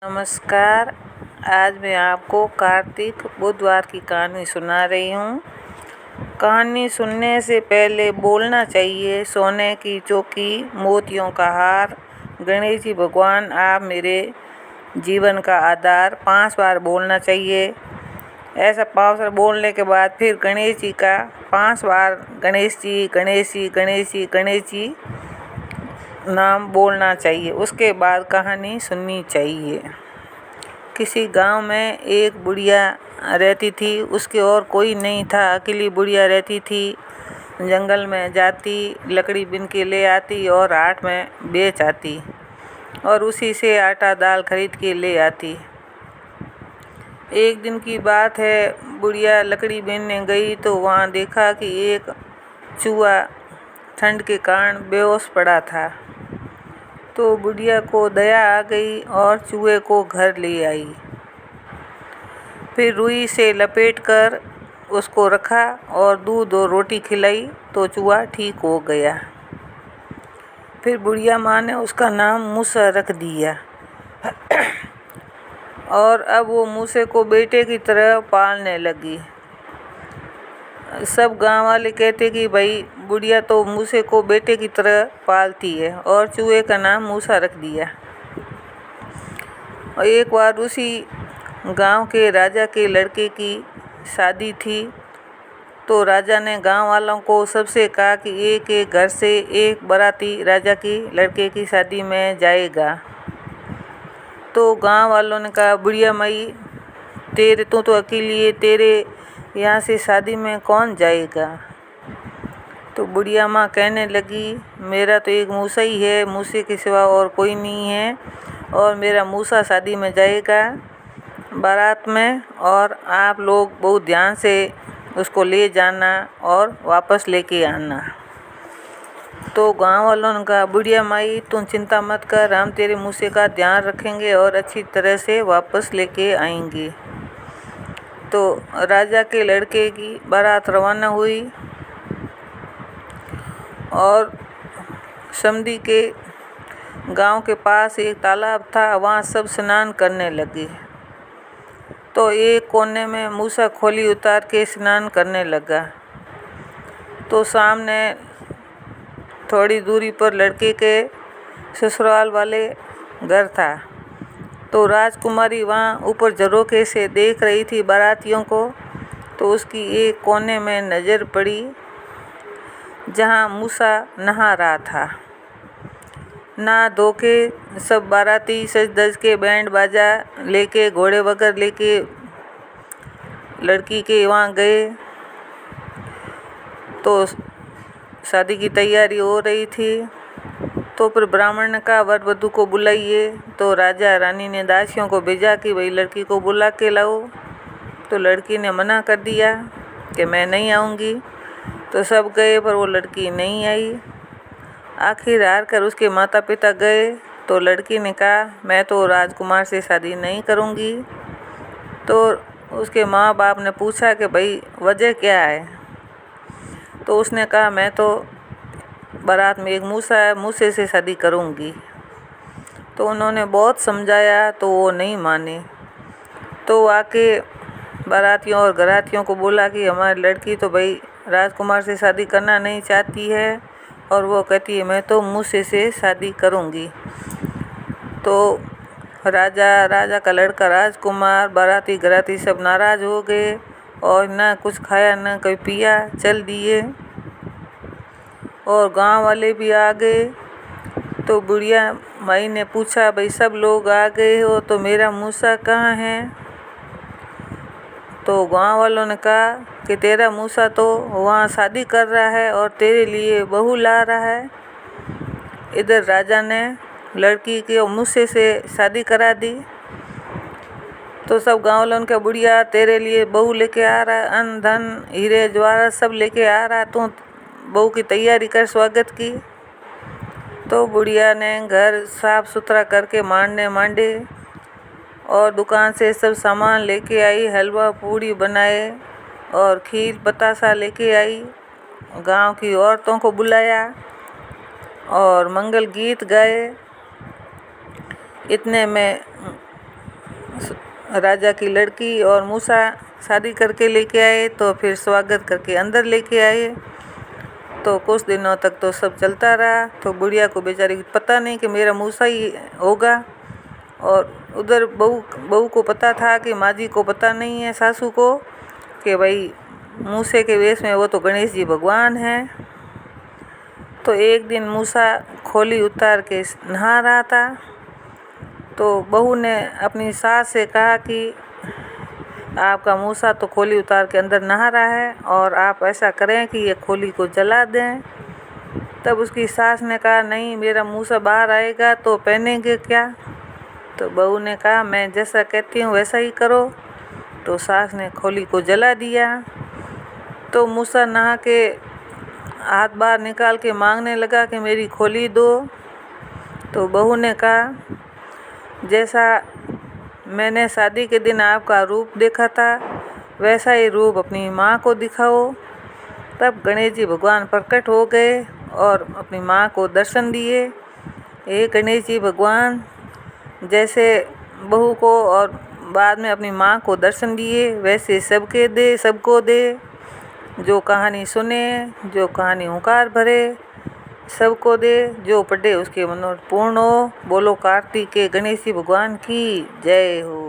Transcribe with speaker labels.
Speaker 1: नमस्कार। आज मैं आपको कार्तिक बुधवार की कहानी सुना रही हूँ। कहानी सुनने से पहले बोलना चाहिए, सोने की चौकी, मोतियों का हार, गणेश जी भगवान आप मेरे जीवन का आधार, 5 बार बोलना चाहिए। ऐसा 5 बार बोलने के बाद फिर गणेश जी का 5 बार गणेश जी गणेश जी गणेश जी गणेश जी नाम बोलना चाहिए। उसके बाद कहानी सुननी चाहिए। किसी गांव में एक बुढ़िया रहती थी। उसके और कोई नहीं था, अकेली बुढ़िया रहती थी। जंगल में जाती, लकड़ी बिन के ले आती और हाट में बेच आती और उसी से आटा दाल खरीद के ले आती। एक दिन की बात है, बुढ़िया लकड़ी बीनने गई तो वहाँ देखा कि एक चूहा ठंड के कारण बेहोश पड़ा था। तो बुढ़िया को दया आ गई और चूहे को घर ले आई। फिर रुई से लपेटकर उसको रखा और दूध और रोटी खिलाई तो चूहा ठीक हो गया। फिर बुढ़िया माँ ने उसका नाम मूसा रख दिया और अब वो मूसे को बेटे की तरह पालने लगी। सब गांव वाले कहते कि भाई बुढ़िया तो मूसे को बेटे की तरह पालती है, और चूहे का नाम मूसा रख दिया। और एक बार उसी गांव के राजा के लड़के की शादी थी। तो राजा ने गांव वालों को सबसे कहा कि एक एक घर से एक बाराती राजा की लड़के की शादी में जाएगा। तो गांव वालों ने कहा, बुढ़िया माई तू तो अकेली है, तेरे यहाँ से शादी में कौन जाएगा? तो बुढ़िया माँ कहने लगी, मेरा तो एक मूसा ही है, मूसे के सिवा और कोई नहीं है, और मेरा मूसा शादी में जाएगा बारात में, और आप लोग बहुत ध्यान से उसको ले जाना और वापस लेके आना। तो गांव वालों ने कहा, बुढ़िया माई तुम चिंता मत कर, हम तेरे मूसे का ध्यान रखेंगे और अच्छी तरह से वापस लेके आएंगे। तो राजा के लड़के की बारात रवाना हुई और समधी के गांव के पास एक तालाब था, वहाँ सब स्नान करने लगे। तो एक कोने में मूसा खोली उतार के स्नान करने लगा। तो सामने थोड़ी दूरी पर लड़के के ससुराल वाले घर था। तो राजकुमारी वहाँ ऊपर झरोखे से देख रही थी बारातियों को। तो उसकी एक कोने में नज़र पड़ी जहाँ मूसा नहा रहा था। नहा धो के सब बाराती सज धज के बैंड बाजा लेके, घोड़े वगैरह लेके लड़की के वहाँ गए। तो शादी की तैयारी हो रही थी। तो फिर ब्राह्मण ने कहा, वर वधू को बुलाइए। तो राजा रानी ने दासियों को भेजा कि भाई लड़की को बुला के लाओ। तो लड़की ने मना कर दिया कि मैं नहीं आऊँगी। तो सब गए पर वो लड़की नहीं आई। आखिर हार कर उसके माता पिता गए। तो लड़की ने कहा, मैं तो राजकुमार से शादी नहीं करूँगी। तो उसके माँ बाप ने पूछा कि भाई वजह क्या है? तो उसने कहा, मैं तो बारात में एक मूसा है, मूसे से शादी करूँगी। तो उन्होंने बहुत समझाया तो वो नहीं माने। तो आके बारातियों और घरातियों को बोला कि हमारी लड़की तो भाई राजकुमार से शादी करना नहीं चाहती है, और वो कहती है मैं तो मूसे से शादी करूँगी। तो राजा का लड़का राजकुमार, बाराती घराती सब नाराज़ हो गए और ना कुछ खाया ना कोई पिया, चल दिए। और गांव वाले भी आ गए। तो बुढ़िया माई ने पूछा, भाई सब लोग आ गए हो तो मेरा मूसा कहाँ है? तो गांव वालों ने कहा कि तेरा मूसा तो वहाँ शादी कर रहा है और तेरे लिए बहू ला रहा है। इधर राजा ने लड़की के मूसे से शादी करा दी। तो सब गांव वालों ने कहा, बुढ़िया तेरे लिए बहू लेके आ रहा है, अन्न धन हीरे जवाहरात सब लेके आ रहा है, तू बहू की तैयारी कर स्वागत की। तो बुढ़िया ने घर साफ सुथरा करके मांडे और दुकान से सब सामान लेके आई, हलवा पूड़ी बनाए और खीर बतासा लेके आई। गांव की औरतों को बुलाया और मंगल गीत गाए। इतने में राजा की लड़की और मूसा शादी करके लेके आए, तो फिर स्वागत करके अंदर लेके आए। तो कुछ दिनों तक तो सब चलता रहा। तो बुढ़िया को बेचारी पता नहीं कि मेरा मूसा ही होगा, और उधर बहू को पता था कि माँ जी को पता नहीं है, सासू को, कि भाई मूसे के वेश में वो तो गणेश जी भगवान हैं। तो एक दिन मूसा खोली उतार के नहा रहा था। तो बहू ने अपनी सास से कहा कि आपका मूसा तो खोली उतार के अंदर नहा रहा है, और आप ऐसा करें कि ये खोली को जला दें। तब उसकी सास ने कहा, नहीं, मेरा मूसा बाहर आएगा तो पहनेंगे क्या? तो बहू ने कहा, मैं जैसा कहती हूँ वैसा ही करो। तो सास ने खोली को जला दिया। तो मूसा नहा के हाथ बाहर निकाल के मांगने लगा कि मेरी खोली दो। तो बहू ने कहा, जैसा मैंने शादी के दिन आपका रूप देखा था वैसा ही रूप अपनी माँ को दिखाओ। तब गणेश जी भगवान प्रकट हो गए और अपनी माँ को दर्शन दिए। हे गणेश जी भगवान, जैसे बहू को और बाद में अपनी माँ को दर्शन दिए वैसे सबको दे। जो कहानी सुने, जो कहानी हुंकार भरे, सबको दे। जो पढ़े उसके मनोरथ पूर्ण हो। बोलो कार्तिक के गणेश जी भगवान की जय हो।